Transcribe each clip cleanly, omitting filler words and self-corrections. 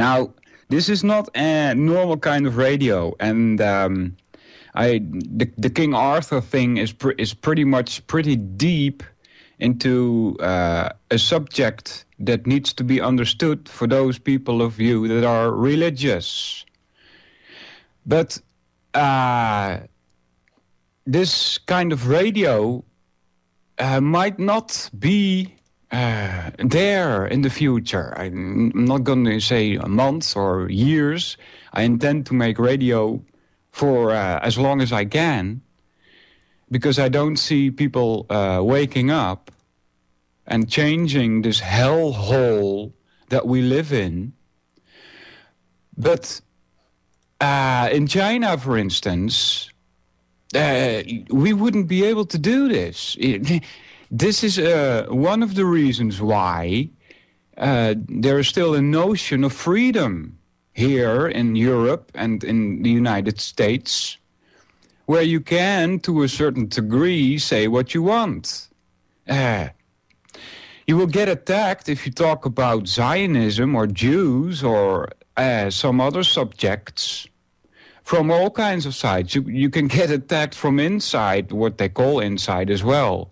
Now, this is not a normal kind of radio, and the King Arthur thing is pretty deep into a subject that needs to be understood for those people of you that are religious. But this kind of radio might not be there in the future. I'm not going to say a month or years. I intend to make radio for as long as I can, because I don't see people waking up and changing this hellhole that we live in. But in China, for instance, we wouldn't be able to do this. This is one of the reasons why there is still a notion of freedom here in Europe and in the United States, where you can, to a certain degree, say what you want. You will get attacked if you talk about Zionism or Jews or some other subjects from all kinds of sides. You can get attacked from inside, what they call inside as well.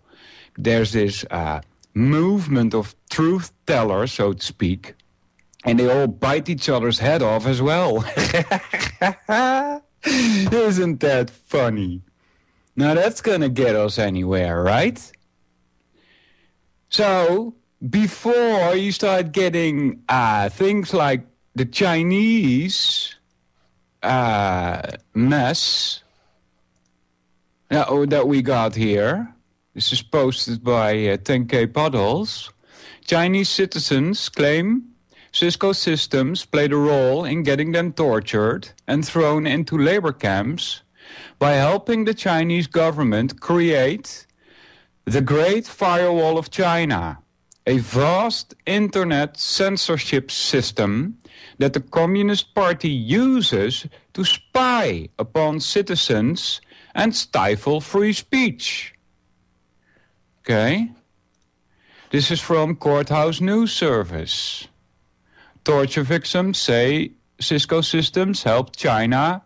There's this movement of truth tellers, so to speak, and they all bite each other's head off as well. Isn't that funny? Now that's gonna get us anywhere, right? So, before you start getting things like the Chinese mess that we got here, this is posted by 10K Puddles. Chinese citizens claim Cisco Systems played a role in getting them tortured and thrown into labor camps by helping the Chinese government create the Great Firewall of China, a vast internet censorship system that the Communist Party uses to spy upon citizens and stifle free speech. Okay? This is from Courthouse News Service. Torture victims say Cisco Systems helped China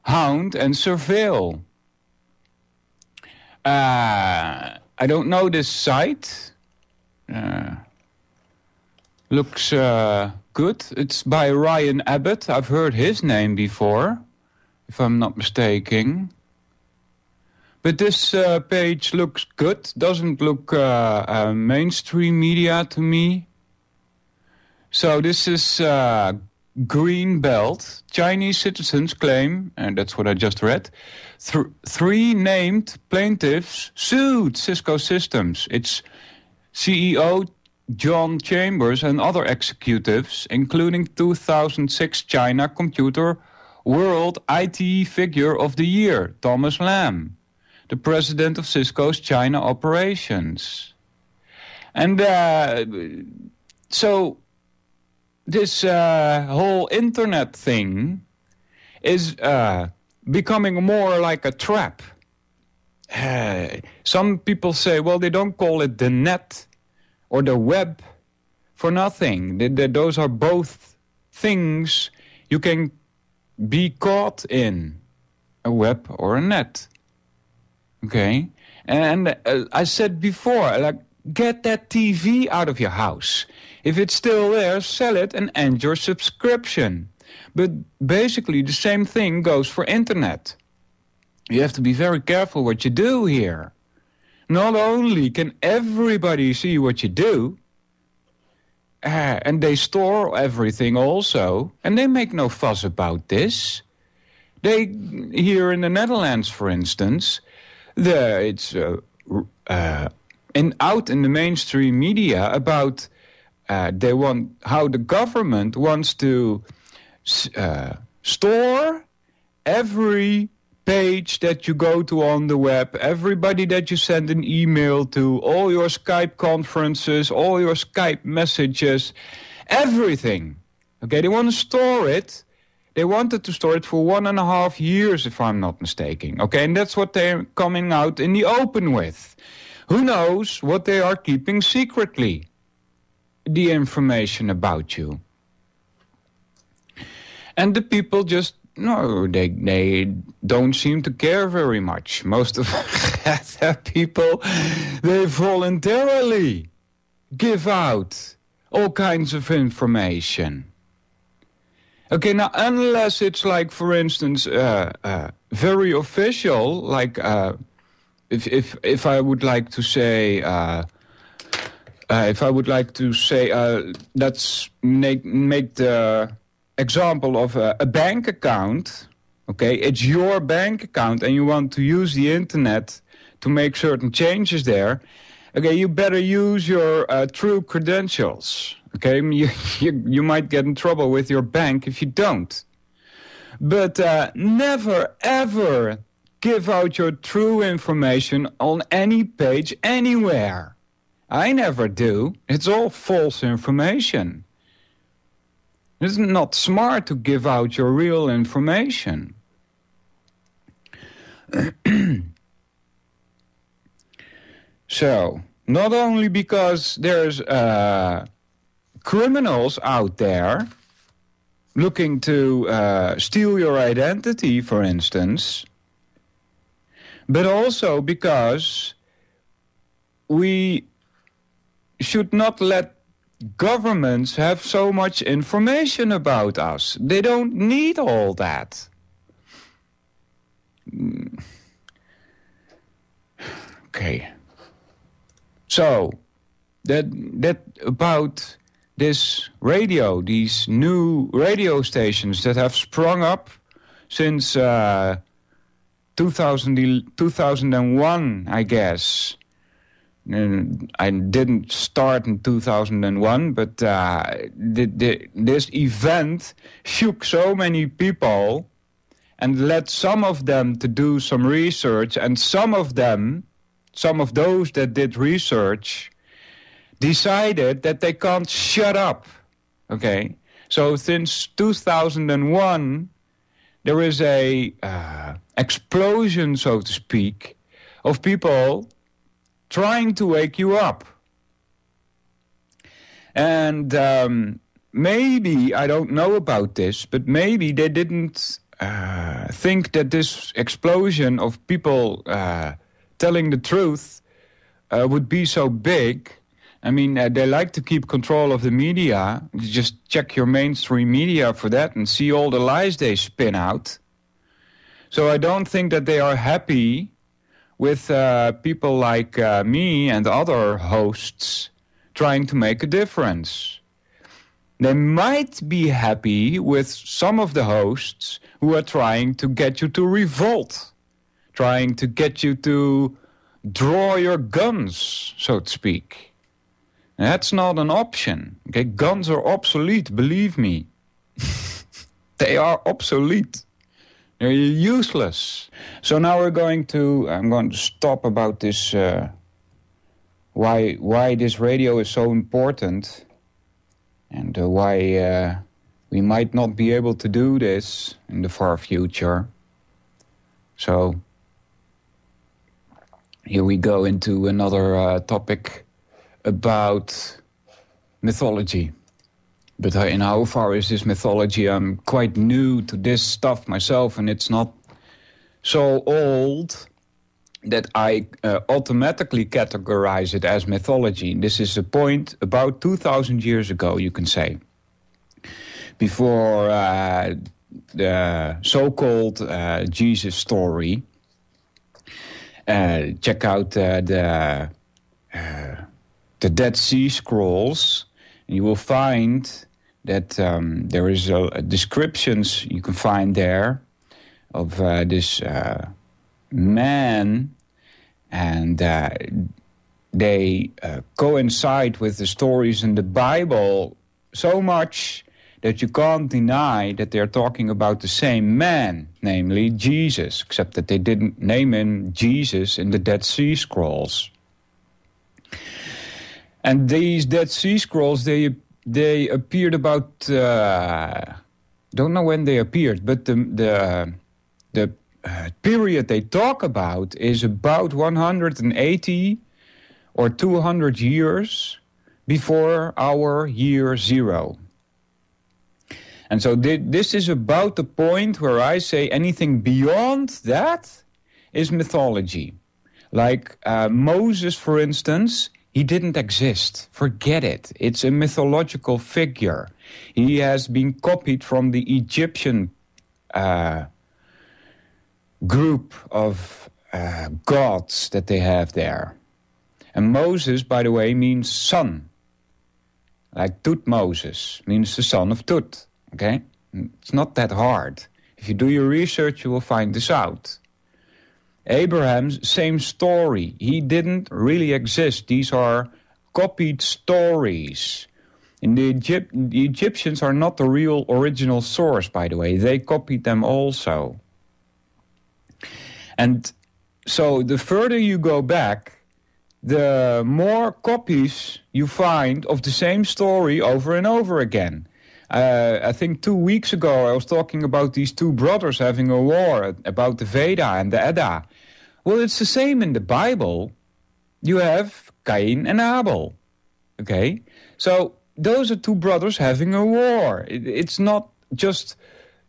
hound and surveil. I don't know this site. Looks good. It's by Ryan Abbott. I've heard his name before, if I'm not mistaken. But this page looks good. Doesn't look mainstream media to me. So this is Green Belt. Chinese citizens claim, and that's what I just read, three named plaintiffs sued Cisco Systems. It's CEO John Chambers and other executives, including 2006 China Computer World IT Figure of the Year, Thomas Lam, the president of Cisco's China operations. And so this whole internet thing is becoming more like a trap. Some people say, well, they don't call it the net or the web for nothing. Those are both things you can be caught in, a web or a net. Okay? And I said before, like, get that TV out of your house. If it's still there, sell it and end your subscription. But basically the same thing goes for internet. You have to be very careful what you do here. Not only can everybody see what you do, and they store everything also, and they make no fuss about this. They, here in the Netherlands, for instance, it's out in the mainstream media about how the government wants to store every page that you go to on the web, everybody that you send an email to, all your Skype conferences, all your Skype messages, everything. Okay, they want to store it. They wanted to store it for 1.5 years, if I'm not mistaken. Okay, and that's what they're coming out in the open with. Who knows what they are keeping secretly? The information about you. And the people just, no, they don't seem to care very much. Most of the people, they voluntarily give out all kinds of information. Okay, now unless it's like, for instance, very official, like if I would like to say, let's make the example of a bank account. Okay, it's your bank account, and you want to use the internet to make certain changes there. Okay, you better use your true credentials. Okay, you might get in trouble with your bank if you don't. But never, ever give out your true information on any page, anywhere. I never do. It's all false information. It's not smart to give out your real information. So, not only because there's criminals out there looking to steal your identity, for instance, but also because we should not let governments have so much information about us. They don't need all that. Okay. So, that about this radio, these new radio stations that have sprung up since 2001, I guess. I didn't start in 2001, but this event shook so many people and led some of them to do some research, and some of those that did research decided that they can't shut up. Okay? So since 2001, there is a explosion, so to speak, of people trying to wake you up. And maybe, I don't know about this, but maybe they didn't think that this explosion of people telling the truth would be so big. I mean, they like to keep control of the media. You just check your mainstream media for that and see all the lies they spin out. So I don't think that they are happy with people like me and other hosts trying to make a difference. They might be happy with some of the hosts who are trying to get you to revolt, trying to get you to draw your guns, so to speak. That's not an option. Okay, guns are obsolete, believe me. They are obsolete. They're useless. So now I'm going to stop about this, why this radio is so important, and why we might not be able to do this in the far future. So here we go into another topic about mythology. But in how far is this mythology? I'm quite new to this stuff myself, and it's not so old that I automatically categorize it as mythology. This is a point about 2,000 years ago, you can say. Before the so-called Jesus story. Check out the Dead Sea Scrolls, and you will find that there is descriptions you can find there of this man, and they coincide with the stories in the Bible so much that you can't deny that they're talking about the same man, namely Jesus, except that they didn't name him Jesus in the Dead Sea Scrolls. And these Dead Sea Scrolls, they appeared about, don't know when they appeared, but the period they talk about is about 180 or 200 years before our year zero. And so this is about the point where I say anything beyond that is mythology. Like Moses, for instance, he didn't exist. Forget it. It's a mythological figure. He has been copied from the Egyptian group of gods that they have there. And Moses, by the way, means son. Like Tutmosis means the son of Tut. Okay? It's not that hard. If you do your research, you will find this out. Abraham's same story. He didn't really exist. These are copied stories. And the Egyptians are not the real original source, by the way. They copied them also. And so the further you go back, the more copies you find of the same story over and over again. I think 2 weeks ago I was talking about these two brothers having a war, about the Veda and the Edda. Well, it's the same in the Bible. You have Cain and Abel. Okay? So those are two brothers having a war. It's not just...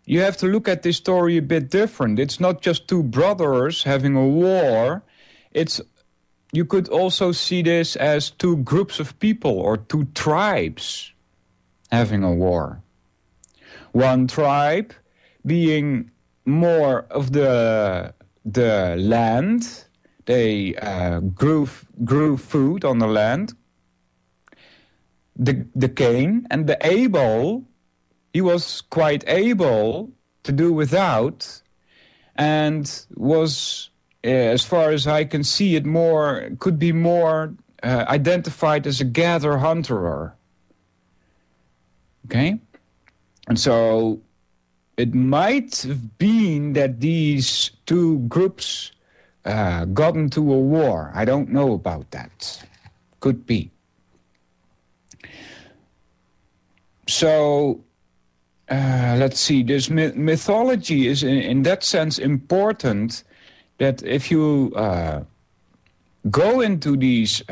You have to look at this story a bit different. It's not just two brothers having a war. You could also see this as two groups of people or two tribes having a war. One tribe being more of the land. They grew food on the land. The Cain and the Abel, he was quite able to do without, and was, as far as I can see it, could be more identified as a gatherer-hunterer. Okay? And so it might have been that these two groups got into a war. I don't know about that. Could be. So, let's see. This mythology is in that sense important, that if you go into these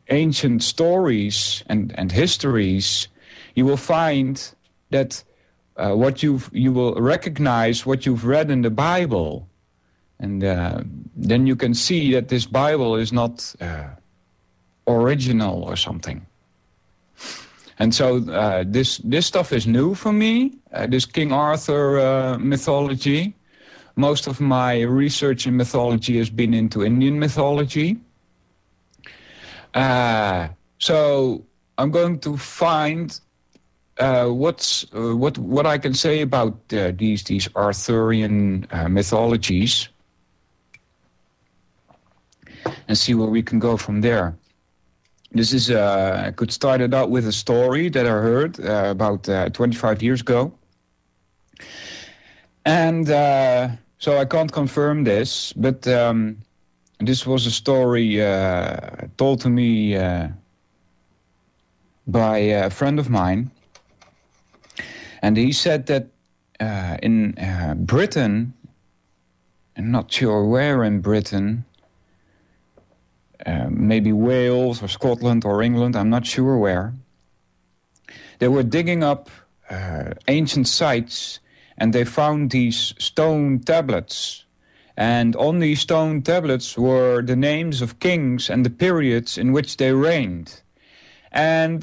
ancient stories and histories, you will find that you will recognize what you've read in the Bible, and then you can see that this Bible is not original or something. And so this stuff is new for me. This King Arthur mythology. Most of my research in mythology has been into Indian mythology. So I'm going to find what I can say about these Arthurian mythologies, and see where we can go from there. This is I could start it out with a story that I heard about 25 years ago, and so I can't confirm this, but this was a story told to me by a friend of mine. And he said that in Britain, I'm not sure where in Britain, maybe Wales or Scotland or England, I'm not sure where, they were digging up ancient sites, and they found these stone tablets. And on these stone tablets were the names of kings and the periods in which they reigned. And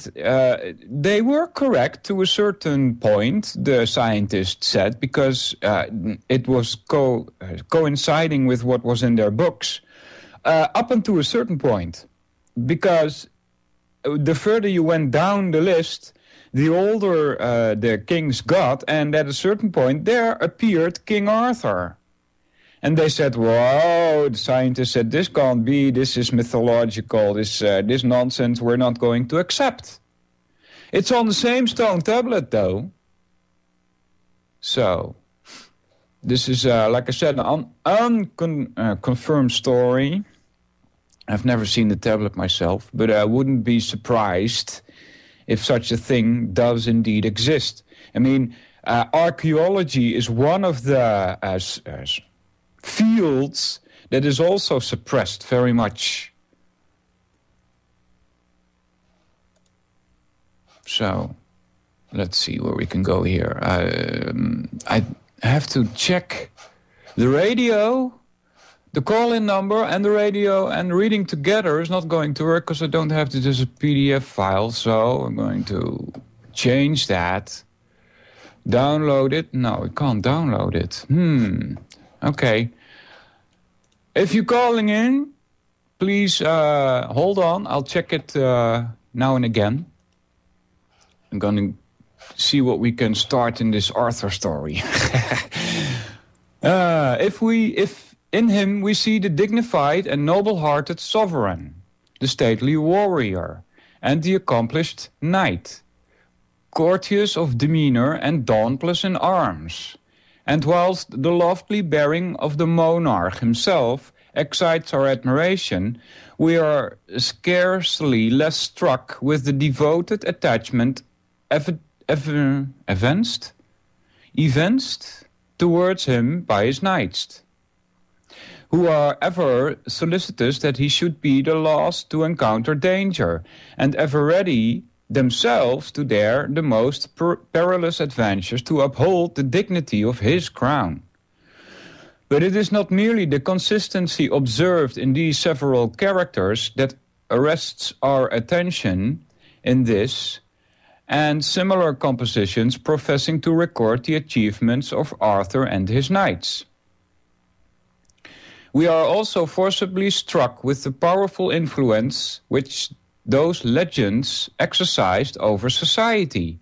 they were correct to a certain point, the scientists said, because it was coinciding with what was in their books, up until a certain point. Because the further you went down the list, the older the kings got, and at a certain point there appeared King Arthur. And they said, whoa, the scientists said, this can't be, this is mythological, this nonsense we're not going to accept. It's on the same stone tablet, though. So, this is, like I said, an unconfirmed story. I've never seen the tablet myself, but I wouldn't be surprised if such a thing does indeed exist. I mean, archaeology is one of the fields that is also suppressed very much. So, let's see where we can go here. I have to check the radio, the call-in number, and the radio, and reading together is not going to work because I don't have this as a PDF file. So I'm going to change that. Download it. No, I can't download it. Okay. If you're calling in, please hold on. I'll check it now and again. I'm going to see what we can start in this Arthur story. If in him we see the dignified and noble-hearted sovereign, the stately warrior, and the accomplished knight, courteous of demeanor and dauntless in arms, and whilst the lofty bearing of the monarch himself excites our admiration, we are scarcely less struck with the devoted attachment evinced towards him by his knights, who are ever solicitous that he should be the last to encounter danger, and ever ready themselves to dare the most perilous adventures to uphold the dignity of his crown. But it is not merely the consistency observed in these several characters that arrests our attention in this and similar compositions professing to record the achievements of Arthur and his knights. We are also forcibly struck with the powerful influence which those legends exercised over society.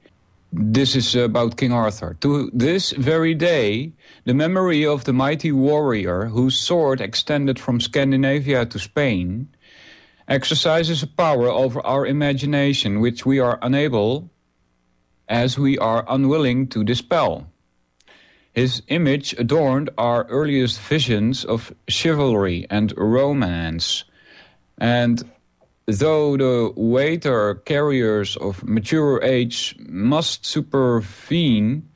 This is about King Arthur. To this very day, the memory of the mighty warrior whose sword extended from Scandinavia to Spain exercises a power over our imagination which we are unable, as we are unwilling to dispel. His image adorned our earliest visions of chivalry and romance, and though the waiter carriers of mature age must supervene,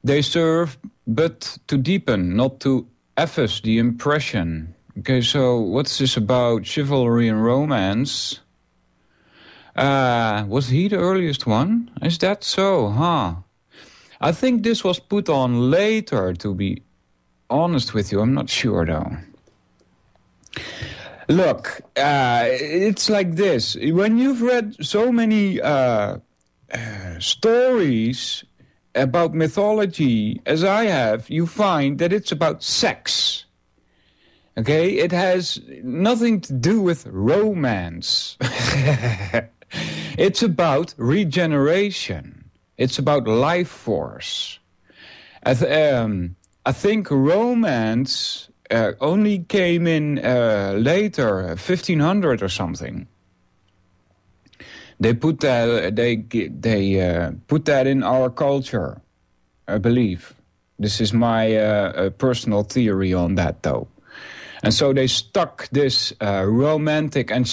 they serve but to deepen, not to efface the impression. Okay, so what's this about chivalry and romance? Was he the earliest one? Is that so? I think this was put on later, to be honest with you. I'm not sure, though. Look, it's like this. When you've read so many stories about mythology as I have, you find that it's about sex. Okay? It has nothing to do with romance. It's about regeneration. It's about life force. I think romance only came in later, 1500 or something. They put that put that in our culture, I believe. This is my personal theory on that, though. And so they stuck this romantic and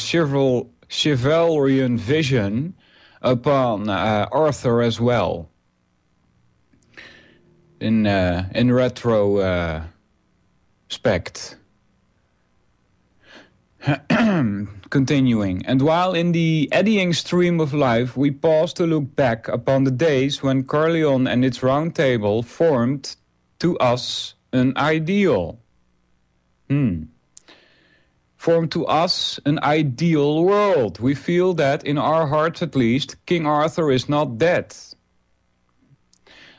chivalrian vision upon Arthur as well. In retrospect. Continuing. And while in the eddying stream of life we pause to look back upon the days when Caerleon and its round table formed to us an ideal. Formed to us an ideal world. We feel that, in our hearts at least, King Arthur is not dead.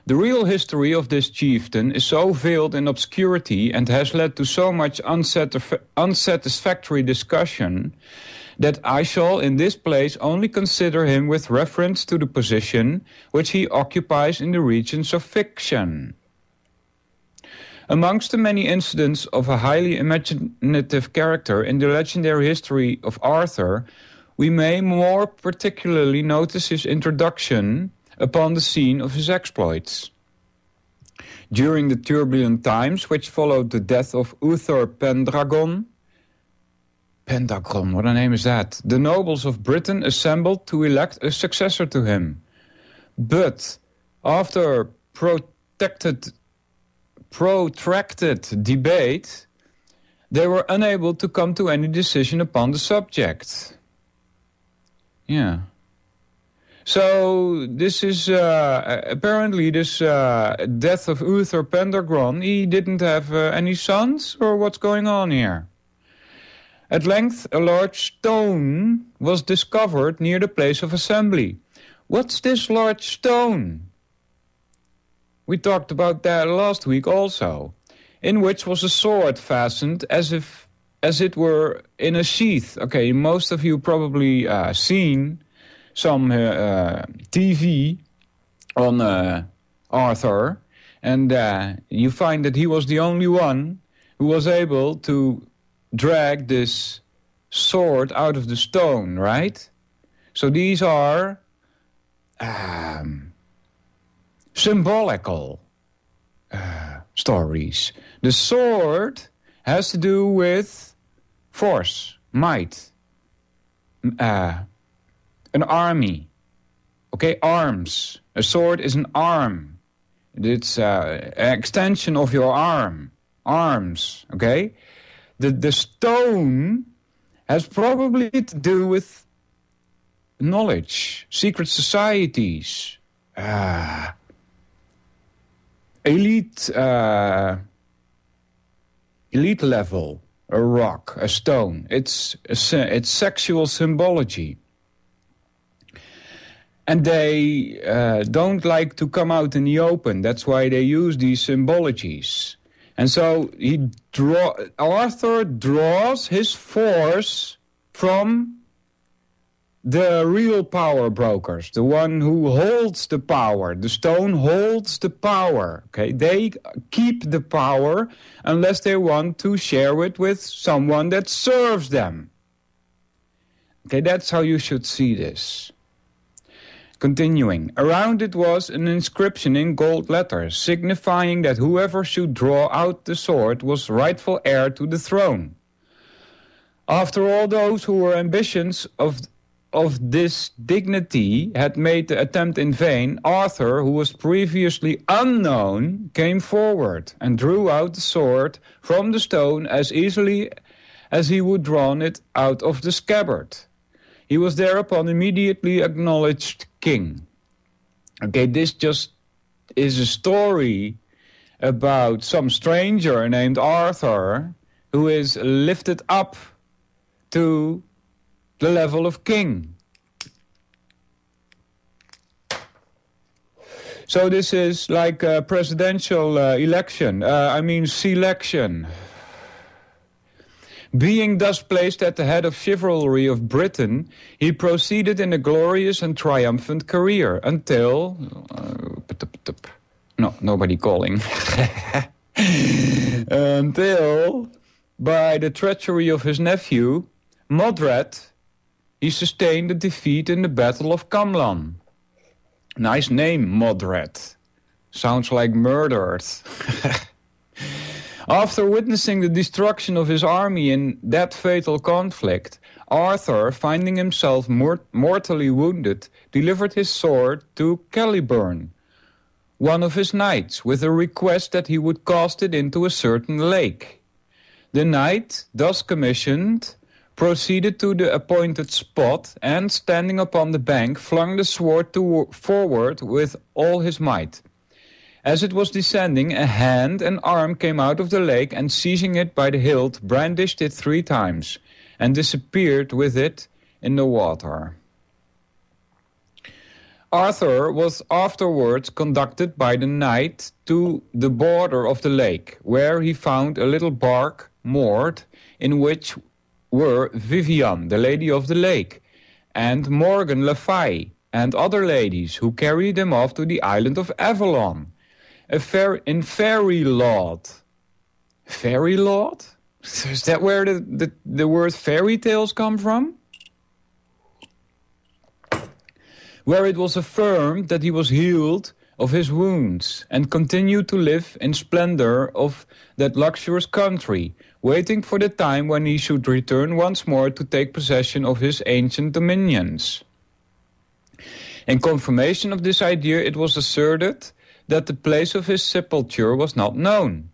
The real history of this chieftain is so veiled in obscurity and has led to so much unsatisfactory discussion that I shall in this place only consider him with reference to the position which he occupies in the regions of fiction. Amongst the many incidents of a highly imaginative character in the legendary history of Arthur, we may more particularly notice his introduction upon the scene of his exploits. During the turbulent times which followed the death of Uther Pendragon, what a name is that? The nobles of Britain assembled to elect a successor to him. But after protracted debate, they were unable to come to any decision upon the subject. Yeah. So this is apparently this death of Uther Pendragon. He didn't have any sons, or what's going on here? At length, a large stone was discovered near the place of assembly. What's this large stone? We talked about that last week also, in which was a sword fastened as it were in a sheath. Okay, most of you probably seen some TV on Arthur, and you find that he was the only one who was able to drag this sword out of the stone, right? So these are symbolical stories. The sword has to do with force, might, an army. Okay, arms. A sword is an arm. It's an extension of your arm. Arms, okay? The stone has probably to do with knowledge, secret societies, elite level, a rock, a stone. It's sexual symbology. And they don't like to come out in the open. That's why they use these symbologies. And so Arthur draws his force from the real power brokers, the one who holds the power. The stone holds the power. Okay, they keep the power unless they want to share it with someone that serves them. Okay, that's how you should see this. Continuing, around it was an inscription in gold letters, signifying that whoever should draw out the sword was rightful heir to the throne. After all those who were ambitious of this dignity had made the attempt in vain, Arthur, who was previously unknown, came forward and drew out the sword from the stone as easily as he would drawn it out of the scabbard. He was thereupon immediately acknowledged king. Okay, this just is a story about some stranger named Arthur who is lifted up to the level of king. So this is like a presidential election, selection. Being thus placed at the head of chivalry of Britain, he proceeded in a glorious and triumphant career until... no, nobody calling. Until, by the treachery of his nephew, Modred, he sustained a defeat in the Battle of Camlan. Nice name, Modred. Sounds like murdered. After witnessing the destruction of his army in that fatal conflict, Arthur, finding himself mortally wounded, delivered his sword to Caliburn, one of his knights, with a request that he would cast it into a certain lake. The knight, thus commissioned, proceeded to the appointed spot and, standing upon the bank, flung the sword forward with all his might. As it was descending, a hand and arm came out of the lake and, seizing it by the hilt, brandished it 3 times and disappeared with it in the water. Arthur was afterwards conducted by the knight to the border of the lake, where he found a little bark moored, in which were Vivian, the lady of the lake, and Morgan Le Fay, and other ladies, who carried them off to the island of Avalon, in Fairy Lord. Fairy Lord? Is that where the word fairy tales come from? Where it was affirmed that he was healed of his wounds and continued to live in splendor of that luxurious country, waiting for the time when he should return once more to take possession of his ancient dominions. In confirmation of this idea, it was asserted that the place of his sepulture was not known.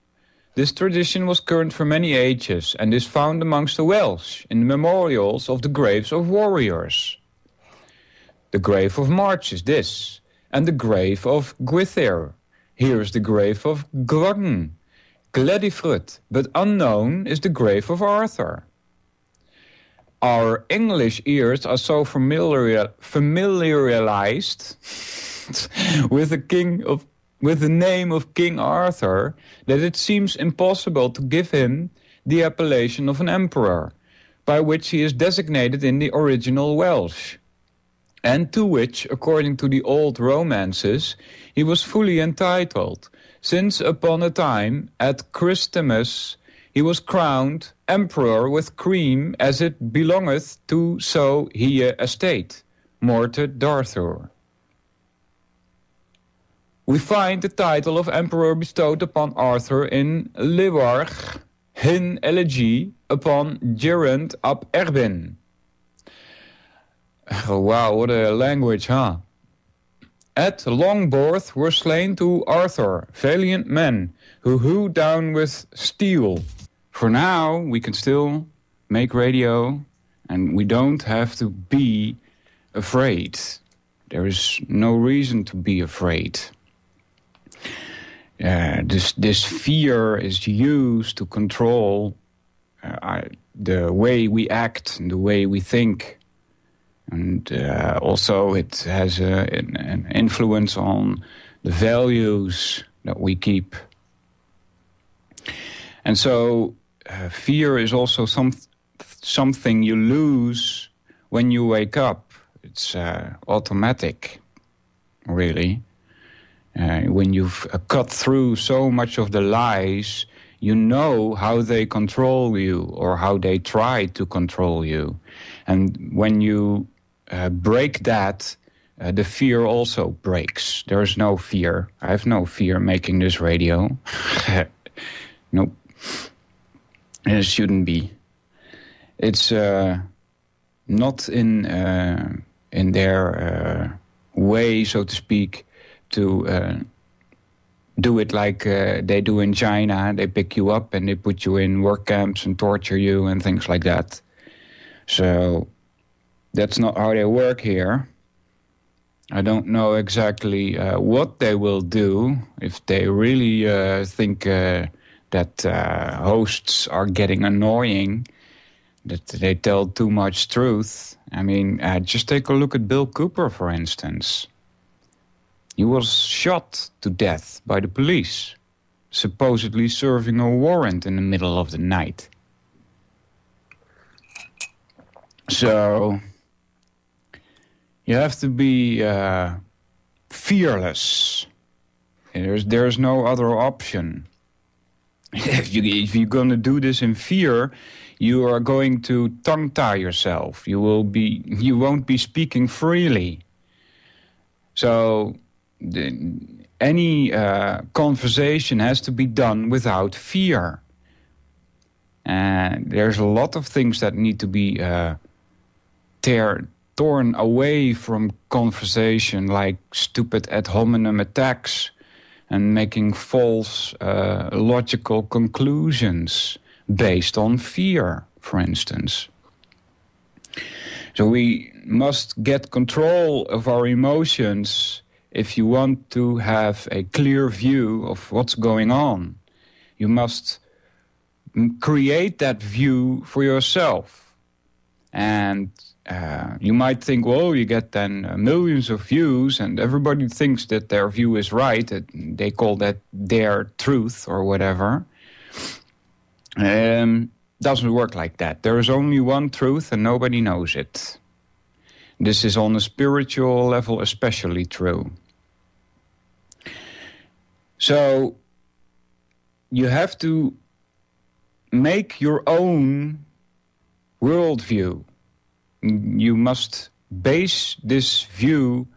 This tradition was current for many ages and is found amongst the Welsh in memorials of the graves of warriors. The grave of March is this, and the grave of Gwythyr. Here's the grave of Glodden, Gladifrud, but unknown is the grave of Arthur. Our English ears are so familiarized with the name of King Arthur that it seems impossible to give him the appellation of an emperor, by which he is designated in the original Welsh, and to which, according to the old romances, he was fully entitled, since upon a time at Christmas he was crowned emperor with cream as it belongeth to so high estate, morte d'Arthur. We find the title of emperor bestowed upon Arthur in Lewarch, hin elegy upon Geraint ap Erbin. Oh, wow, what a language, huh? At Longborth were slain to Arthur, valiant men, who hewed down with steel. For now, we can still make radio, and we don't have to be afraid. There is no reason to be afraid. This fear is used to control the way we act and the way we think. And also it has an influence on the values that we keep. And so fear is also something you lose when you wake up. It's automatic, really. When you've cut through so much of the lies, you know how they control you or how they try to control you. And when you break that, the fear also breaks. There's no fear. I have no fear making this radio. Nope. It shouldn't be. It's not in their way, so to speak, to do it like they do in China. They pick you up and they put you in work camps and torture you and things like that. So that's not how they work here. I don't know exactly what they will do if they really think that hosts are getting annoying, that they tell too much truth. I mean, just take a look at Bill Cooper, for instance. He was shot to death by the police, supposedly serving a warrant in the middle of the night. So you have to be fearless. There's no other option. If you're going to do this in fear, you are going to tongue-tie yourself. You won't be speaking freely. So any conversation has to be done without fear. And there's a lot of things that need to be torn away from conversation, like stupid ad hominem attacks and making false logical conclusions based on fear, for instance. So we must get control of our emotions if you want to have a clear view of what's going on. You must create that view for yourself. And you might think, well, you get then millions of views and everybody thinks that their view is right. They call that their truth or whatever. Doesn't work like that. There is only one truth and nobody knows it. This is on a spiritual level especially true. So you have to make your own worldview. You must base this view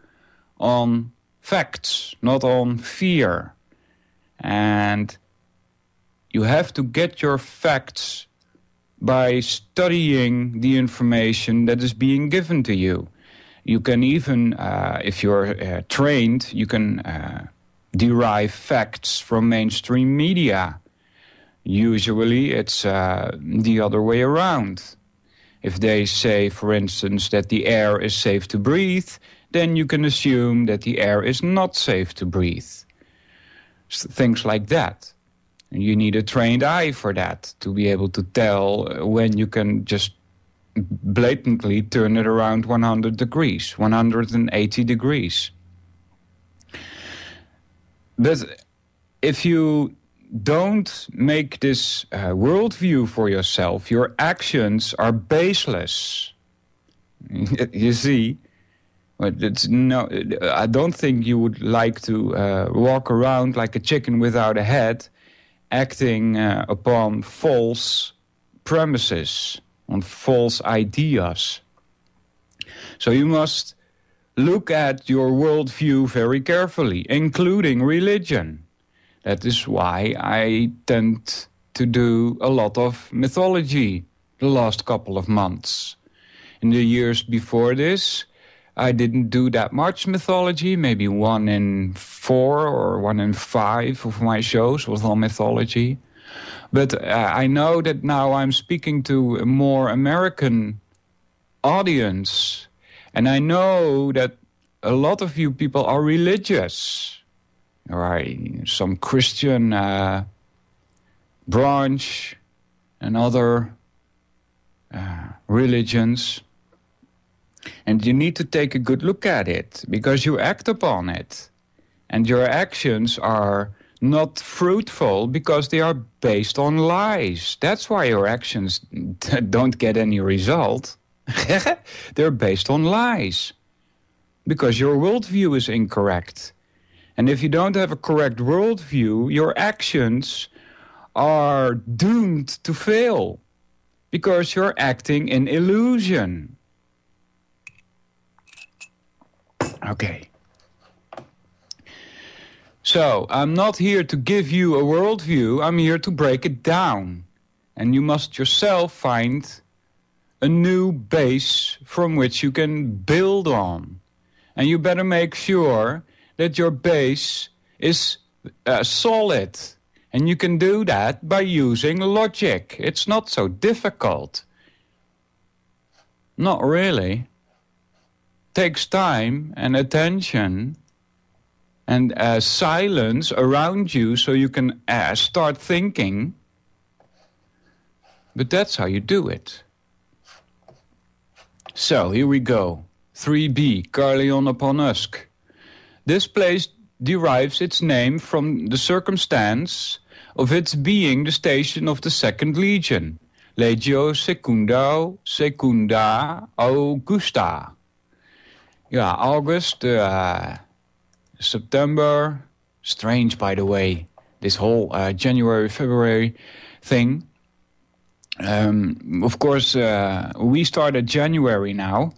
on facts, not on fear. And you have to get your facts by studying the information that is being given to you. You can even, if you're trained, you can derive facts from mainstream media. Usually it's the other way around. If they say, for instance, that the air is safe to breathe, then you can assume that the air is not safe to breathe. Things like that. And you need a trained eye for that, to be able to tell when you can just blatantly turn it around 100 degrees, 180 degrees. But if you don't make this worldview for yourself, your actions are baseless. You see? I don't think you would like to walk around like a chicken without a head, acting upon false premises, on false ideas. So you must look at your worldview very carefully, including religion. That is why I tend to do a lot of mythology the last couple of months. In the years before this, I didn't do that much mythology. Maybe 1 in 4 or 1 in 5 of my shows was all mythology. But I know that now I'm speaking to a more American audience. And I know that a lot of you people are religious. Or some Christian branch and other religions. And you need to take a good look at it, because you act upon it. And your actions are not fruitful because they are based on lies. That's why your actions don't get any result. They're based on lies. Because your worldview is incorrect. And if you don't have a correct worldview, your actions are doomed to fail. Because you're acting in illusion. Okay. So, I'm not here to give you a worldview, I'm here to break it down. And you must yourself find a new base from which you can build on. And you better make sure that your base is solid. And you can do that by using logic. It's not so difficult. Not really. Takes time and attention and silence around you so you can start thinking. But that's how you do it. So, here we go. 3b, Caerleon upon Usk. This place derives its name from the circumstance of its being the station of the 2nd Legion, Legio Secunda Augusta. Yeah, August, September. Strange, by the way, this whole January, February thing. Of course, we started January now.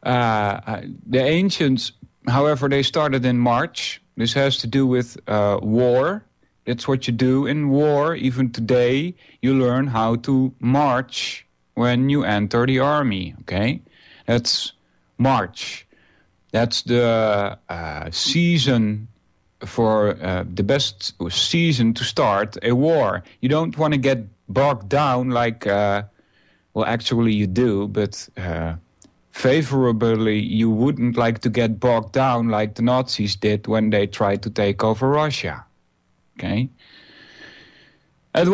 The ancients, however, they started in March. This has to do with war. That's what you do in war. Even today, you learn how to march when you enter the army, okay? That's March. That's the season for the best season to start a war. You don't want to get bogged down like, well, actually you do, but favorably you wouldn't like to get bogged down like the Nazis did when they tried to take over Russia. Okay? At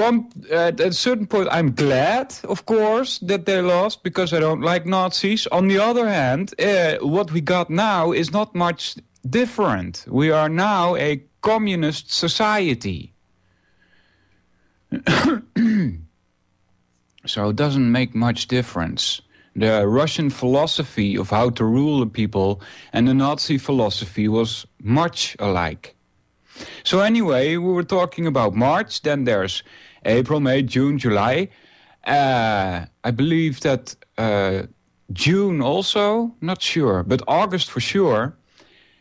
a certain point, I'm glad, of course, that they lost, because I don't like Nazis. On the other hand, what we got now is not much different. We are now a communist society. So it doesn't make much difference. The Russian philosophy of how to rule the people and the Nazi philosophy was much alike. So anyway, we were talking about March, then there's April, May, June, July. I believe that June also, not sure, but August for sure,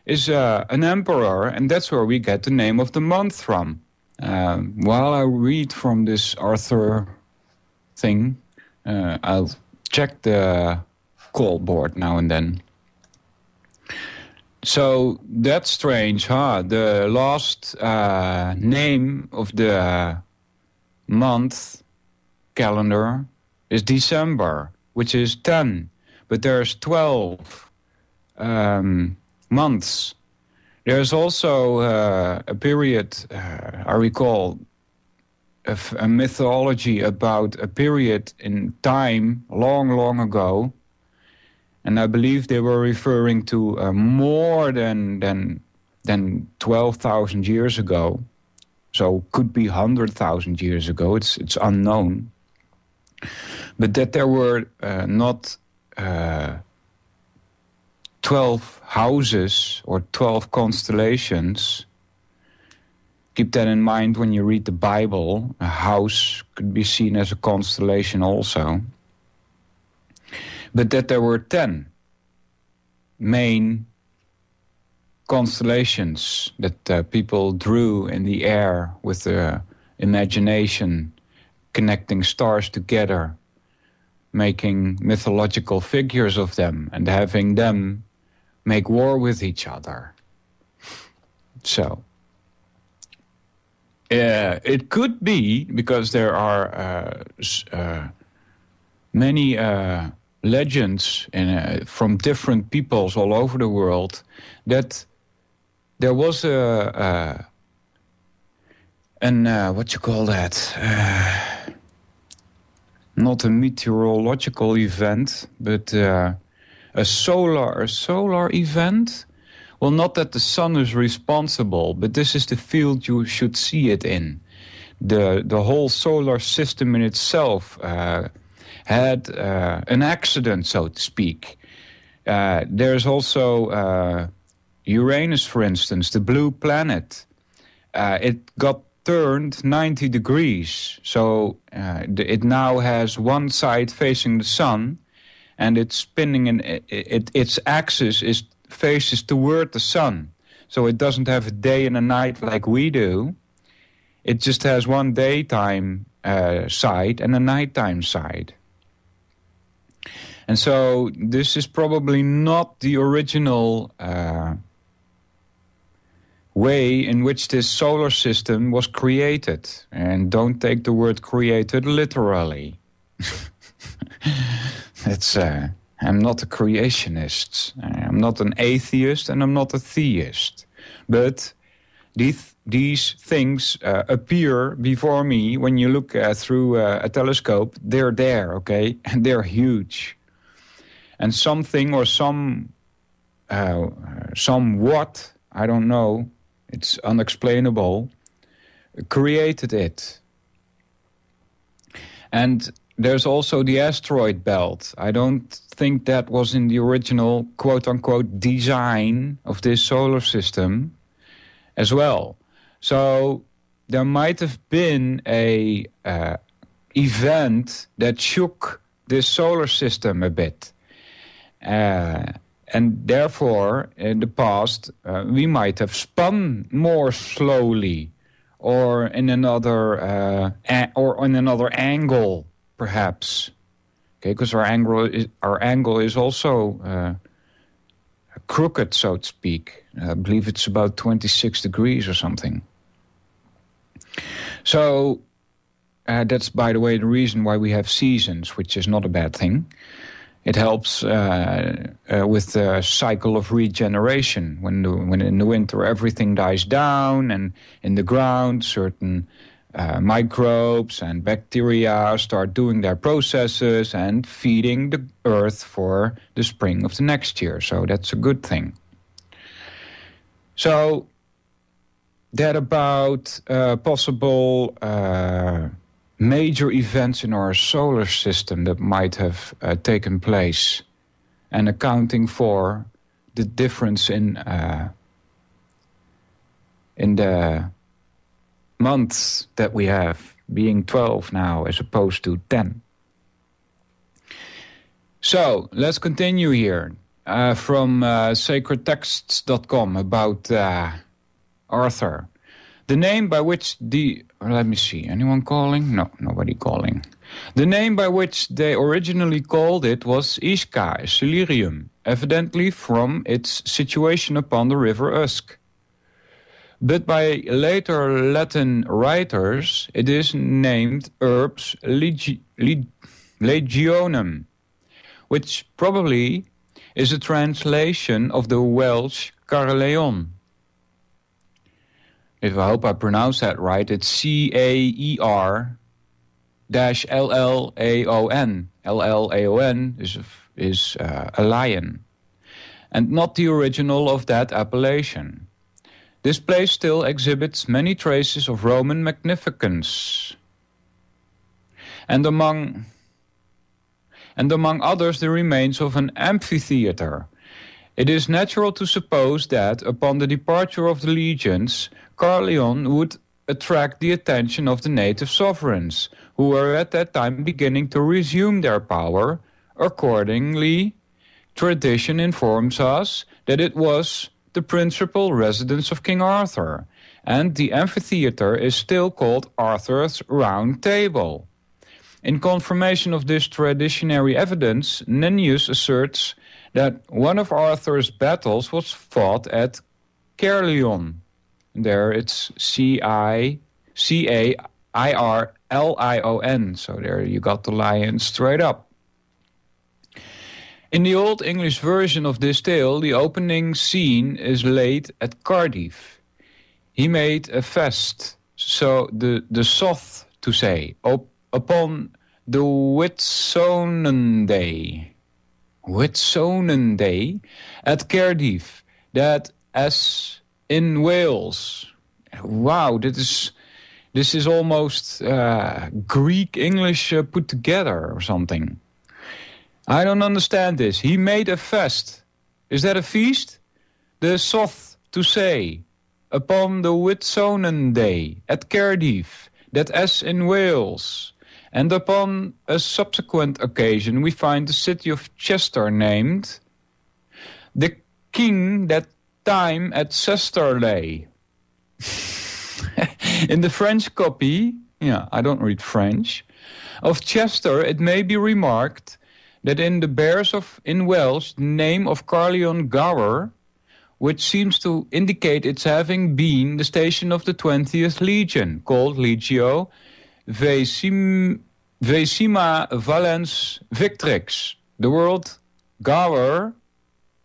is an emperor, and that's where we get the name of the month from. While I read from this Arthur thing, I'll check the call board now and then. So that's strange, huh? The last name of the month calendar is December, which is 10. But there's 12 months. There's also a period, I recall, of a mythology about a period in time long, long ago. And I believe they were referring to more than 12,000 years ago. So could be 100,000 years ago. It's unknown. But that there were not 12 houses or 12 constellations. Keep that in mind when you read the Bible. A house could be seen as a constellation also. But that there were 10 main constellations that people drew in the air with their imagination, connecting stars together, making mythological figures of them and having them make war with each other. So, it could be, because there are many legends from different peoples all over the world, that there was what you call that? Not a meteorological event, but a solar event. Well, not that the sun is responsible, but this is the field you should see it in. The whole solar system in itself had an accident, so to speak. There's also Uranus, for instance, the blue planet. It got turned 90 degrees, so it now has one side facing the sun, and it's spinning, and its axis faces toward the sun. So it doesn't have a day and a night like we do. It just has one daytime side and a nighttime side. And so this is probably not the original way in which this solar system was created. And don't take the word created literally. I'm not a creationist. I'm not an atheist, and I'm not a theist. But these things appear before me when you look through a telescope. They're there, okay? And they're huge. And something or somewhat, I don't know, it's unexplainable, created it. And there's also the asteroid belt. I don't think that was in the original quote-unquote design of this solar system as well. So there might have been a event that shook this solar system a bit. And therefore, in the past, we might have spun more slowly, or in another angle, perhaps. Okay, because our angle is also crooked, so to speak. I believe it's about 26 degrees or something. So that's, by the way, the reason why we have seasons, which is not a bad thing. It helps with the cycle of regeneration. When in the winter everything dies down, and in the ground certain microbes and bacteria start doing their processes and feeding the earth for the spring of the next year. So that's a good thing. So that about possible major events in our solar system that might have taken place, and accounting for the difference in the months that we have, being 12 now as opposed to 10. So let's continue here from sacredtexts.com about Arthur. The name by which let me see, anyone calling? No, nobody calling. The name by which they originally called it was Ischia, Silurium, evidently from its situation upon the river Usk. But by later Latin writers, it is named Urbs Legionum, which probably is a translation of the Welsh Caerleon. I hope I pronounced that right. It's Caer-Llaon. Llaon is a lion, and not the original of that appellation. This place still exhibits many traces of Roman magnificence, and among others the remains of an amphitheater. It is natural to suppose that, upon the departure of the legions, Caerleon would attract the attention of the native sovereigns, who were at that time beginning to resume their power. Accordingly, tradition informs us that it was the principal residence of King Arthur, and the amphitheater is still called Arthur's Round Table. In confirmation of this traditionary evidence, Nennius asserts that one of Arthur's battles was fought at Caerleon. There it's Cairlion, so there you got the lion straight up. In the Old English version of this tale, the opening scene is laid at Cardiff. He made a fest, so the soth to say, upon the Whitsunday at Cardiff, that as in Wales. Wow, this is almost Greek English put together or something. I don't understand this. He made a fest. Is that a feast? The soth to say, upon the Whitsunday at Cardiff, that as in Wales. And upon a subsequent occasion we find the city of Chester named, the king that time at Chester lay. In the French copy, I don't read French, of Chester it may be remarked that in the Bears in Welsh the name of Caerleon Gower, which seems to indicate its having been the station of the 20th Legion, called Legio Vesima Valens Victrix. The word Gower,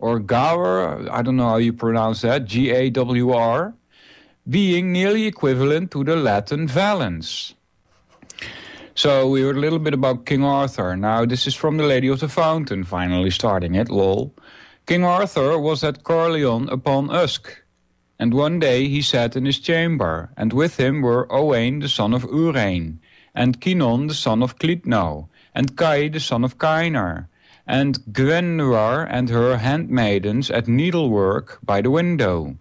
or Gower, I don't know how you pronounce that, Gawr, being nearly equivalent to the Latin valens. So we heard a little bit about King Arthur. Now this is from The Lady of the Fountain, finally starting it, lol. King Arthur was at Caerleon upon Usk, and one day he sat in his chamber, and with him were Owain the son of Urien, and Kynon the son of Clydno, and Kai the son of Kynar, and Gwenhwyvar and her handmaidens at needlework by the window.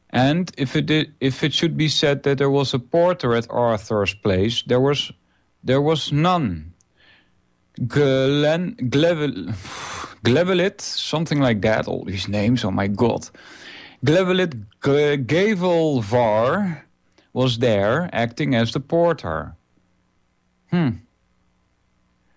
And if it should be said that there was a porter at Arthur's place, there was none. Glevelit, something like that, all these names, oh my god. Glevelit Gavelvar was there, acting as the porter.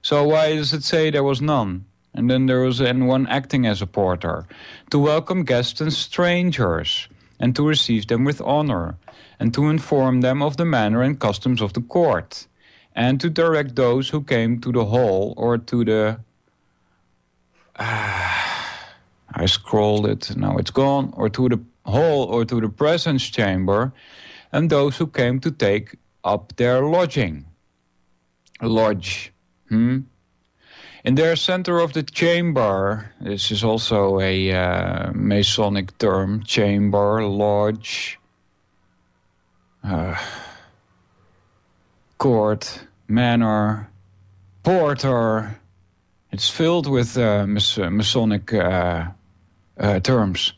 So why does it say there was none? And then there was one acting as a porter, to welcome guests and strangers, and to receive them with honor, and to inform them of the manner and customs of the court, and to direct those who came to the hall or to the... I scrolled it, now it's gone, or to the hall or to the presence chamber, and those who came to take up their lodging. Lodge. In their center of the chamber, this is also a Masonic term, chamber, lodge, court, manor, porter. It's filled with Masonic terms.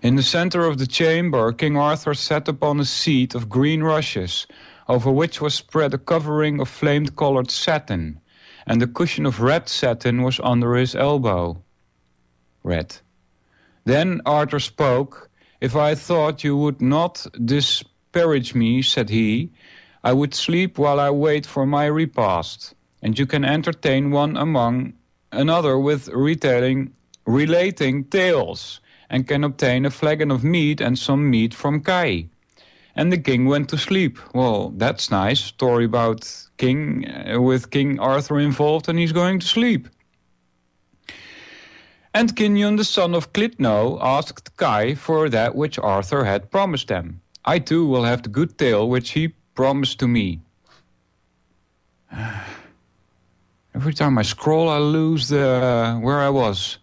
In the center of the chamber, King Arthur sat upon a seat of green rushes, over which was spread a covering of flame-colored satin, and a cushion of red satin was under his elbow. Red. Then Arthur spoke. If I thought you would not disparage me, said he, I would sleep while I wait for my repast, and you can entertain one among another with relating tales, and can obtain a flagon of mead and some meat from Kai. And the king went to sleep. Well, that's nice. Story about king with King Arthur involved, and he's going to sleep. And Kinion the son of Clitno asked Kai for that which Arthur had promised them. I too will have the good tale which he promised to me. Every time I scroll, I lose where I was.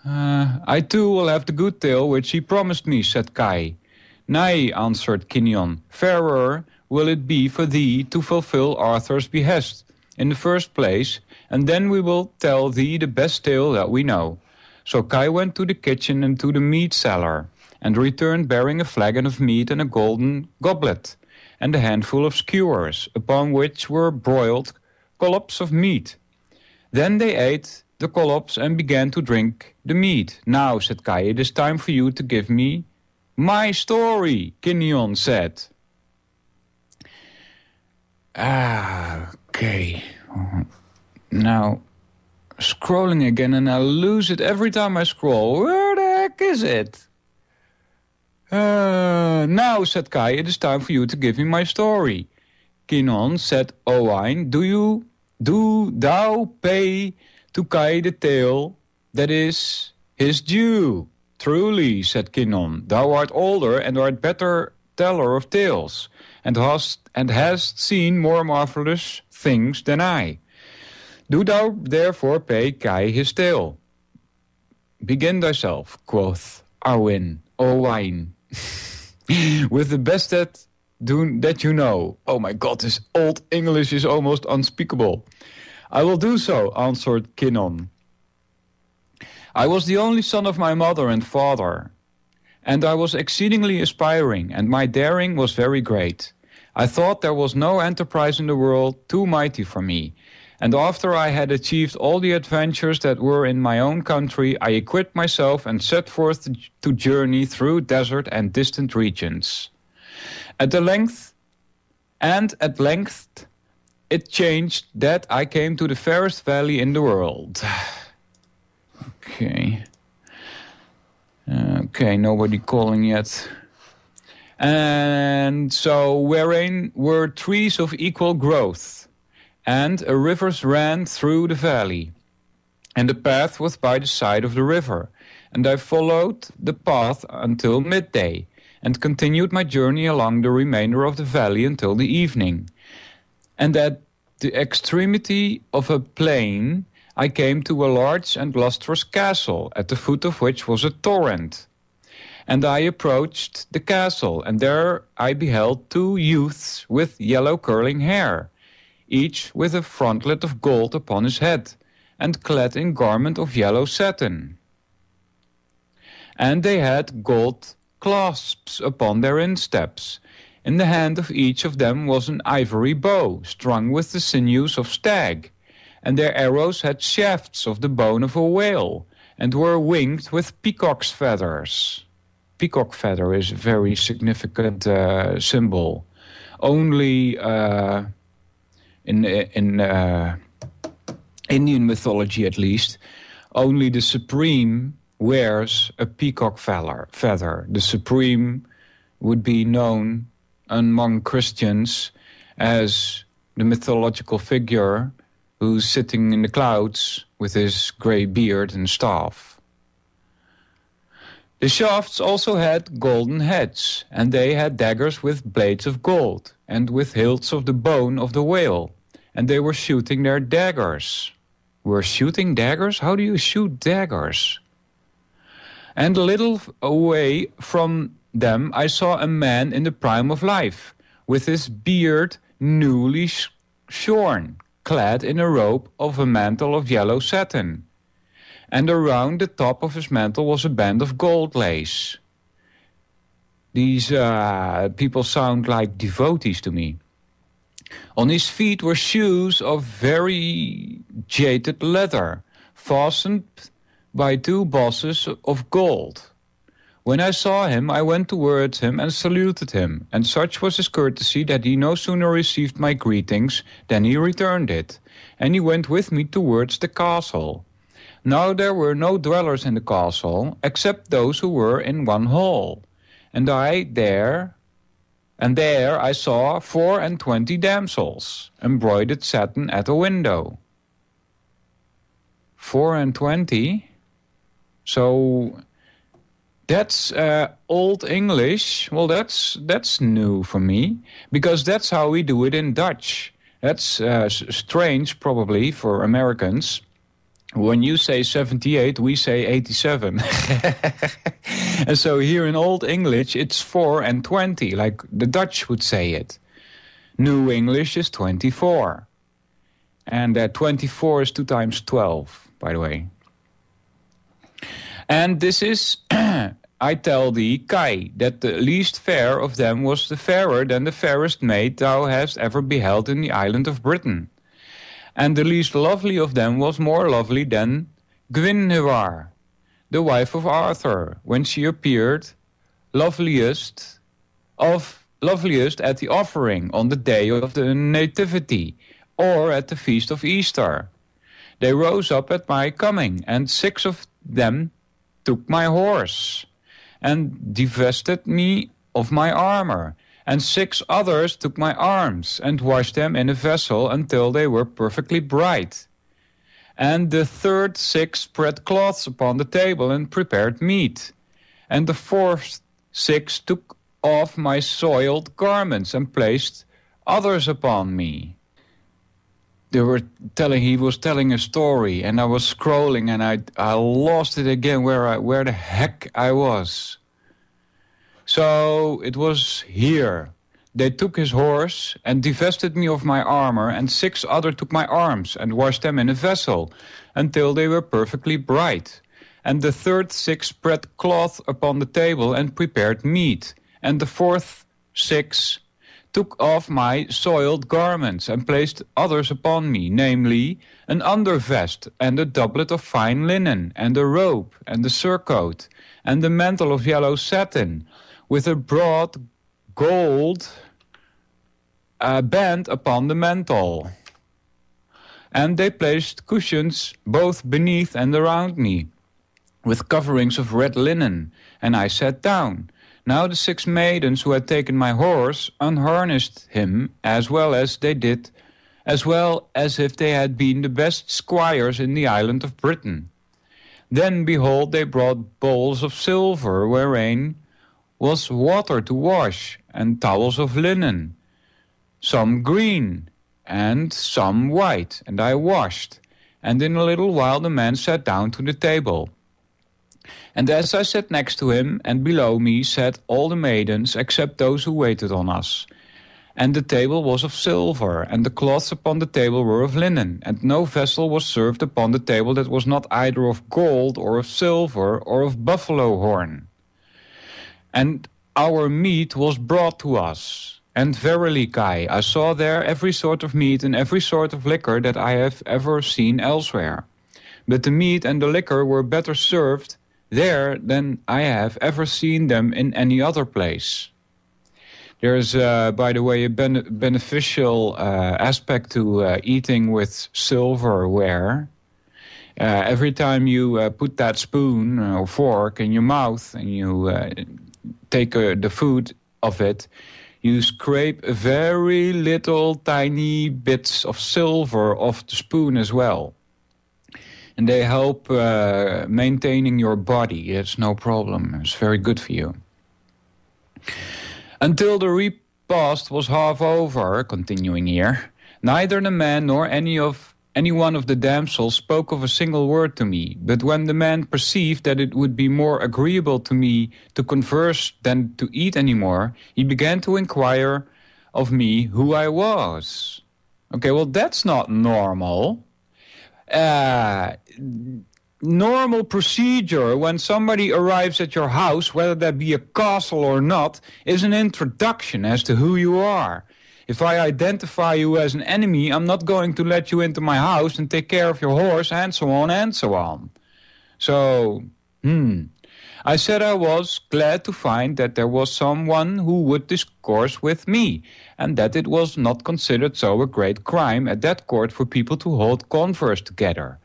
I too will have the good tale which he promised me, said Kai. Nay, answered Kinion, fairer will it be for thee to fulfill Arthur's behest in the first place, and then we will tell thee the best tale that we know. So Kai went to the kitchen and to the meat cellar, and returned bearing a flagon of meat and a golden goblet, and a handful of skewers, upon which were broiled collops of meat. Then they ate the collops and began to drink the meat. Now, said Kai, it is time for you to give me my story, Kinion said. Okay. Now, scrolling again, and I lose it every time I scroll. Where the heck is it? Now, said Kai, it is time for you to give me my story. Kinion said, Owain, do thou pay to Kai the tale that is his due? Truly, said Kinion, thou art older and art better teller of tales, and hast seen more marvelous things than I. Do thou therefore pay Kai his tale. Begin thyself, quoth Owain, with the best that you know. Oh my God, this old English is almost unspeakable. I will do so, answered Kinion. I was the only son of my mother and father, and I was exceedingly aspiring, and my daring was very great. I thought there was no enterprise in the world too mighty for me, and after I had achieved all the adventures that were in my own country, I equipped myself and set forth to journey through desert and distant regions. At length, it changed that I came to the fairest valley in the world. Okay, nobody calling yet. And so wherein were trees of equal growth, and a river ran through the valley, and the path was by the side of the river, and I followed the path until midday, and continued my journey along the remainder of the valley until the evening. And at the extremity of a plain, I came to a large and lustrous castle, at the foot of which was a torrent. And I approached the castle, and there I beheld two youths with yellow curling hair, each with a frontlet of gold upon his head, and clad in garment of yellow satin. And they had gold clasps upon their insteps. In the hand of each of them was an ivory bow, strung with the sinews of stag, and their arrows had shafts of the bone of a whale, and were winged with peacock's feathers. Peacock feather is a very significant symbol. Only in Indian mythology, at least, only the Supreme wears a peacock feather. The Supreme would be known among Christians as the mythological figure who's sitting in the clouds with his grey beard and staff. The shafts also had golden heads, and they had daggers with blades of gold, and with hilts of the bone of the whale, and they were shooting their daggers. Were shooting daggers? How do you shoot daggers? And a little away from them I saw a man in the prime of life, with his beard newly shorn, clad in a robe of a mantle of yellow satin, and around the top of his mantle was a band of gold lace. These people sound like devotees to me. On his feet were shoes of very jaded leather, fastened by two bosses of gold. When I saw him, I went towards him and saluted him, and such was his courtesy that he no sooner received my greetings than he returned it, and he went with me towards the castle. Now there were no dwellers in the castle, except those who were in one hall, and there I saw 24 damsels, embroidered satin at a window. 24? So that's Old English. Well, that's new for me, because that's how we do it in Dutch. That's strange, probably, for Americans. When you say 78, we say 87. And so here in Old English, it's 4 and 20, like the Dutch would say it. New English is 24. And 24 is 2 times 12, by the way. And this is, I tell thee, Kai, that the least fair of them was the fairer than the fairest maid thou hast ever beheld in the island of Britain. And the least lovely of them was more lovely than Guinevere, the wife of Arthur, when she appeared loveliest at the offering on the day of the Nativity, or at the feast of Easter. They rose up at my coming, and 6 of them took my horse, and divested me of my armor, and 6 others took my arms, and washed them in a vessel until they were perfectly bright. And the third 6 spread cloths upon the table, and prepared meat. And the fourth 6 took off my soiled garments, and placed others upon me. He was telling a story, and I was scrolling, and I lost it again where the heck I was. So it was here. They took his horse and divested me of my armor, and 6 other took my arms and washed them in a vessel until they were perfectly bright. And the third 6 spread cloth upon the table and prepared meat. And the fourth 6 took off my soiled garments and placed others upon me, namely an undervest and a doublet of fine linen and a robe and a surcoat and a mantle of yellow satin with a broad gold band upon the mantle. And they placed cushions both beneath and around me, with coverings of red linen, and I sat down. Now the 6 maidens who had taken my horse unharnessed him as well as if they had been the best squires in the island of Britain. Then, behold, they brought bowls of silver, wherein was water to wash, and towels of linen, some green, and some white, and I washed. And in a little while the man sat down to the table. And as I sat next to him, and below me sat all the maidens, except those who waited on us. And the table was of silver, and the cloths upon the table were of linen, and no vessel was served upon the table that was not either of gold, or of silver, or of buffalo horn. And our meat was brought to us. And verily, Kai, I saw there every sort of meat and every sort of liquor that I have ever seen elsewhere. But the meat and the liquor were better served there than I have ever seen them in any other place. There's, by the way, a beneficial aspect to eating with silverware. Every time you put that spoon or fork in your mouth and you take the food of it, you scrape very little tiny bits of silver off the spoon as well. And they help maintaining your body. It's no problem. It's very good for you. Until the repast was half over, continuing here, neither the man nor any one of the damsels spoke of a single word to me. But when the man perceived that it would be more agreeable to me to converse than to eat any more, he began to inquire of me who I was. Okay, well, that's not normal. Normal procedure when somebody arrives at your house, whether that be a castle or not, is an introduction as to who you are. If I identify you as an enemy, I'm not going to let you into my house and take care of your horse, and so on and so on. So, I said I was glad to find that there was someone who would discourse with me, and that it was not considered so a great crime at that court for people to hold converse together.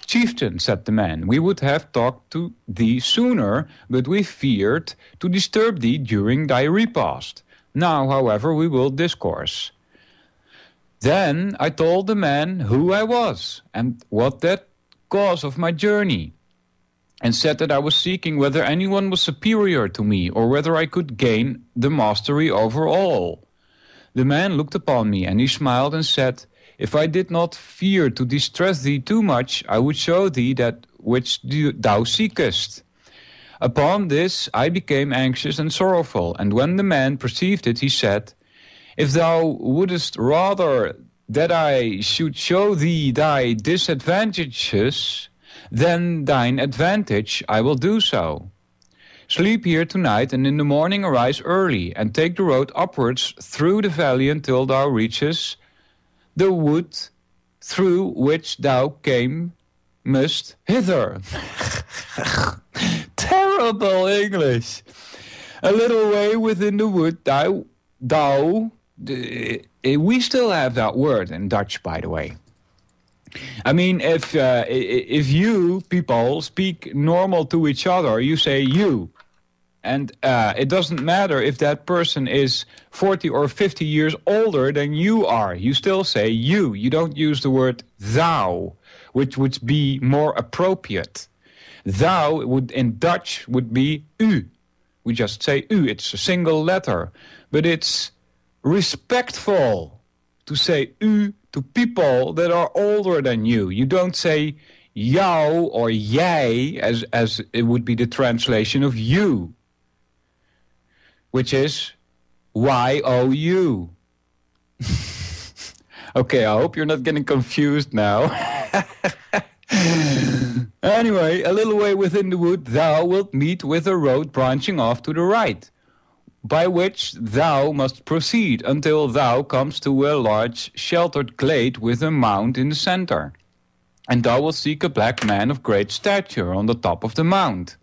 Chieftain, said the man, we would have talked to thee sooner, but we feared to disturb thee during thy repast. Now, however, we will discourse. Then I told the man who I was, and what that cause of my journey. and said that I was seeking whether anyone was superior to me, or whether I could gain the mastery over all. The man looked upon me, and he smiled and said, If I did not fear to distress thee too much, I would show thee that which thou seekest. Upon this I became anxious and sorrowful, and when the man perceived it, he said, If thou wouldest rather that I should show thee thy disadvantages, then thine advantage I will do so. Sleep here tonight, and in the morning arise early, and take the road upwards through the valley until thou reaches the wood through which thou camest hither. Terrible English. A little way within the wood we still have that word in Dutch, by the way. I mean, if you people speak normal to each other, you say you. And it doesn't matter if that person is 40 or 50 years older than you are. You still say you. You don't use the word thou, which would be more appropriate. Thou in Dutch would be u. We just say u. It's a single letter. But it's respectful to say u to people that are older than you. You don't say jou or jij as it would be the translation of you, which is Y-O-U. Okay, I hope you're not getting confused now. Anyway, a little way within the wood thou wilt meet with a road branching off to the right, by which thou must proceed until thou comes to a large sheltered glade with a mound in the center. And thou wilt seek a black man of great stature on the top of the mound.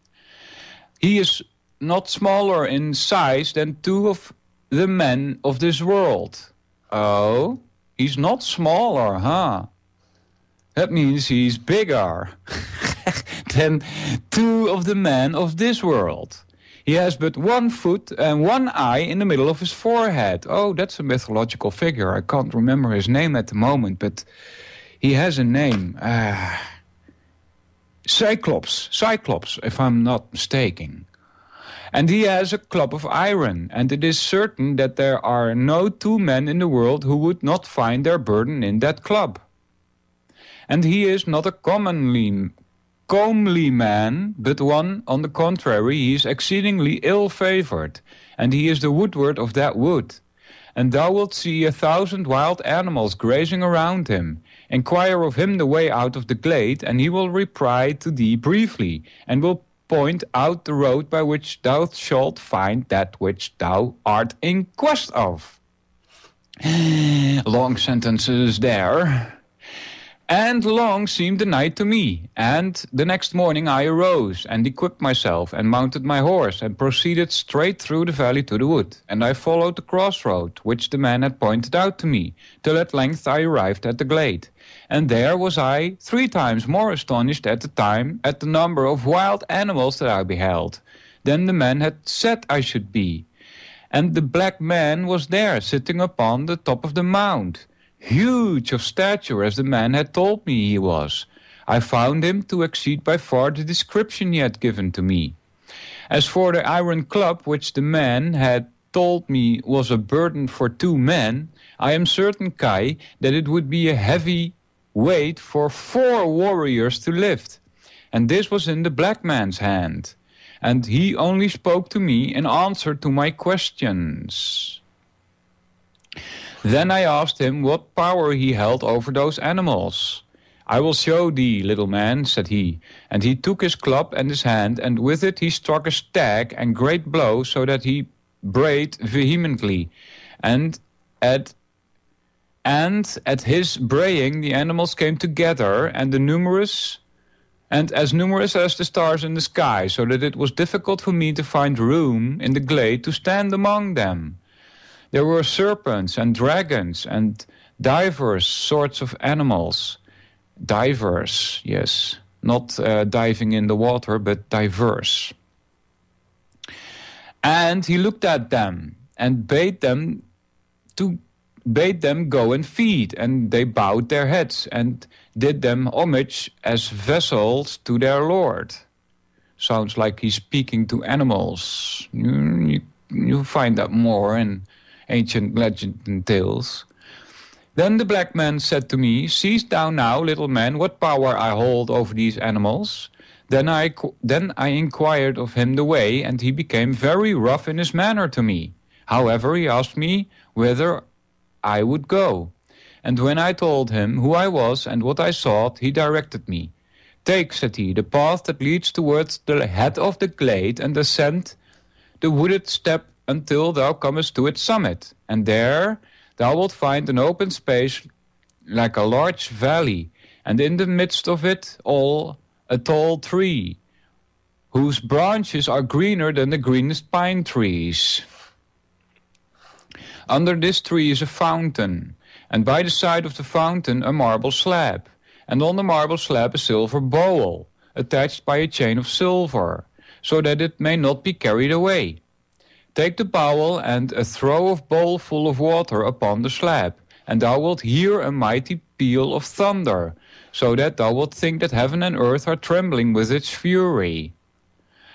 He is not smaller in size than two of the men of this world. Oh, he's not smaller, huh? That means he's bigger than two of the men of this world. He has but 1 foot and 1 eye in the middle of his forehead. Oh, that's a mythological figure. I can't remember his name at the moment, but he has a name. Cyclops, if I'm not mistaken. And he has a club of iron, and it is certain that there are no 2 men in the world who would not find their burden in that club. And he is not a comely man, but one, on the contrary, he is exceedingly ill-favored, and he is the woodward of that wood. And thou wilt see 1,000 wild animals grazing around him. Inquire of him the way out of the glade, and he will reply to thee briefly, and will point out the road by which thou shalt find that which thou art in quest of. Long sentences there. And long seemed the night to me, and the next morning I arose, and equipped myself, and mounted my horse, and proceeded straight through the valley to the wood. And I followed the crossroad, which the man had pointed out to me, till at length I arrived at the glade. And there was I 3 times more astonished at the number of wild animals that I beheld, than the man had said I should be. And the black man was there, sitting upon the top of the mound, huge of stature as the man had told me he was. I found him to exceed by far the description he had given to me. As for the iron club which the man had told me was a burden for 2 men, I am certain, Kai, that it would be a heavy weight for 4 warriors to lift. And this was in the black man's hand, and he only spoke to me in answer to my questions. Then I asked him what power he held over those animals. I will show thee, little man, said he. And he took his club and his hand, and with it he struck a stag and great blow, so that he brayed vehemently. And at his braying the animals came together, and as numerous as the stars in the sky, so that it was difficult for me to find room in the glade to stand among them. There were serpents and dragons and divers sorts of animals. Divers, yes. Not diving in the water, but diverse. And he looked at them and bade them go and feed, and they bowed their heads and did them homage as vassals to their lord. sounds like he's speaking to animals. You find that more in ancient legend and tales. Then the black man said to me, "Seest thou now, little man, what power I hold over these animals?" Then I inquired of him the way, and he became very rough in his manner to me. However, he asked me whither I would go. And when I told him who I was and what I sought, he directed me. "Take," said he, "the path that leads towards the head of the glade, and ascend the wooded step until thou comest to its summit. And there thou wilt find an open space like a large valley, and in the midst of it all a tall tree, whose branches are greener than the greenest pine trees. Under this tree is a fountain, and by the side of the fountain a marble slab, and on the marble slab a silver bowl, attached by a chain of silver, so that it may not be carried away. Take the bowl and a throw of bowl full of water upon the slab, and thou wilt hear a mighty peal of thunder, so that thou wilt think that heaven and earth are trembling with its fury.